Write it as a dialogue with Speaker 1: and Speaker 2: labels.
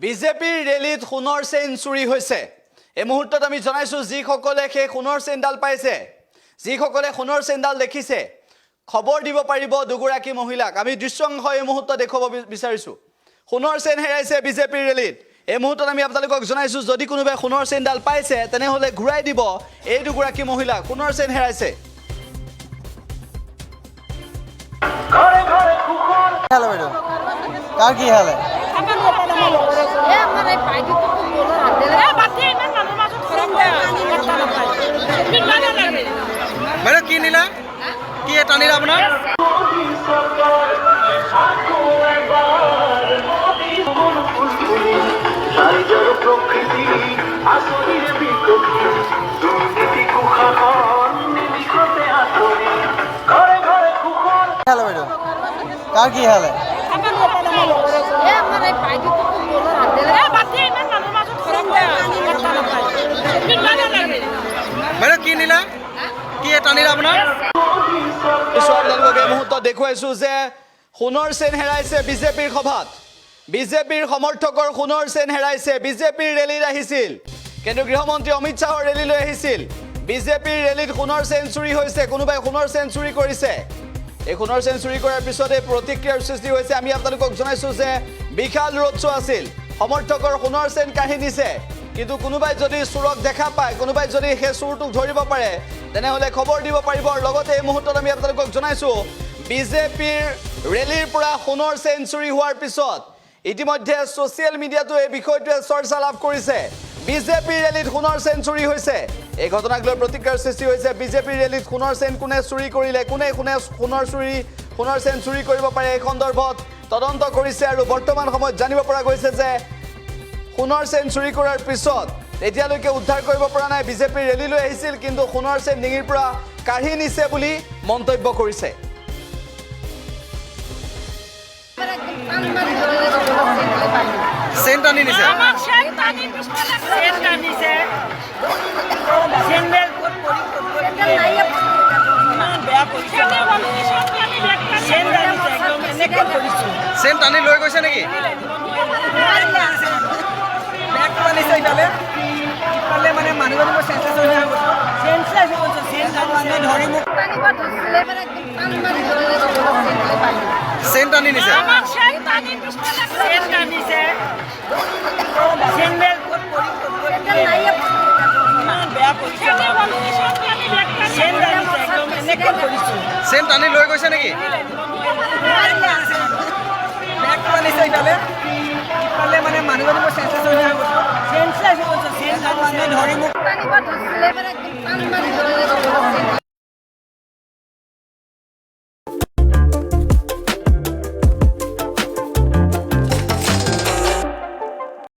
Speaker 1: বিজেপিৰ ৰেলীত সোণৰ চেইন চুৰি হৈছে। এই মুহূৰ্তত আমি জনাইছো যিসকলে সেই সোণৰ চেইনডাল পাইছে, যিসকলে সোণৰ চেইনডাল দেখিছে, খবৰ দিব পাৰিব দুগৰাকী মহিলাক। আমি দৃশ্যংশ এই মুহূৰ্তত দেখুৱাব বিচাৰিছো। সোণৰ চেইন হেৰাইছে বিজেপিৰ ৰেলীত। এই মুহূৰ্তত আমি আপোনালোকক জনাইছো যদি কোনোবাই সোণৰ চেইনডাল পাইছে তেনেহ'লে ঘূৰাই দিব এই দুগৰাকী মহিলাক। সোণৰ চেইন হেৰাইছে।
Speaker 2: हेलो मैडम कार की हाल है मैडम की नीला की टानी अपना हेलो मैडम कार की हाल है मैडम की नीला की टानी अपना
Speaker 1: এই মুহূৰ্তত দেখুৱাইছো যে সোণৰ চেইন হেৰাইছে বিজেপিৰ সভাত। বিজেপিৰ সমৰ্থকৰ সোণৰ চেইন হেৰাইছে। বিজেপিৰ ৰেলীত আহিছিল, কেন্দ্ৰীয় গৃহমন্ত্ৰী অমিত শ্বাহৰ ৰেলীলৈ আহিছিল। বিজেপিৰ ৰেলীত সোণৰ চেইন চুৰি হৈছে। কোনোবাই সোণৰ চেইন চুৰি কৰিছে। এই সোণৰ চেইন চুৰি কৰাৰ পিছতে প্ৰতিক্ৰিয়াৰ সৃষ্টি হৈছে। আমি আপোনালোকক জনাইছো যে বিশাল ৰোড শ্ব' আছিল। সমৰ্থকৰ সোণৰ চেইন কাঢ়ি নিছে, কিন্তু কোনোবাই যদি চোৰক দেখা পায়, কোনোবাই যদি সেই চোৰটোক ধৰিব পাৰে তেনেহ'লে খবৰ দিব পাৰিব। লগতে এই মুহূৰ্তত আমি আপোনালোকক জনাইছো বিজেপিৰ ৰেলীৰ পৰা সোণৰ চেইন চুৰি হোৱাৰ পিছত ইতিমধ্যে ছ'চিয়েল মিডিয়াতো এই বিষয়টোৱে চৰ্চা লাভ কৰিছে। বিজেপিৰ ৰেলীত সোণৰ চেইন চুৰি হৈছে। এই ঘটনাক লৈ প্ৰতিক্ৰিয়াৰ সৃষ্টি হৈছে। বিজেপিৰ ৰেলীত সোণৰ চেইন কোনে চুৰি কৰিলে, কোনে সোণৰ চেইন চুৰি কৰিব পাৰে, এই সন্দৰ্ভত তদন্ত কৰিছে। আৰু বৰ্তমান সময়ত জানিব পৰা গৈছে যে সোণৰ চেইন চুৰি কৰাৰ পিছত এতিয়ালৈকে উদ্ধাৰ কৰিব পৰা নাই। বিজেপিৰ ৰেলীলৈ আহিছিল, কিন্তু সোণৰ চেইন ডিঙিৰ পৰা কাঢ়ি নিছে বুলি মন্তব্য কৰিছে।
Speaker 2: চেইন টানি নিছে চেইন টানি লৈ গৈছে নেকি মানে মানুহজনক চেইন টানি নিছে চেইন টানি লৈ গৈছে নেকি মানে মানুহজনক ধৰি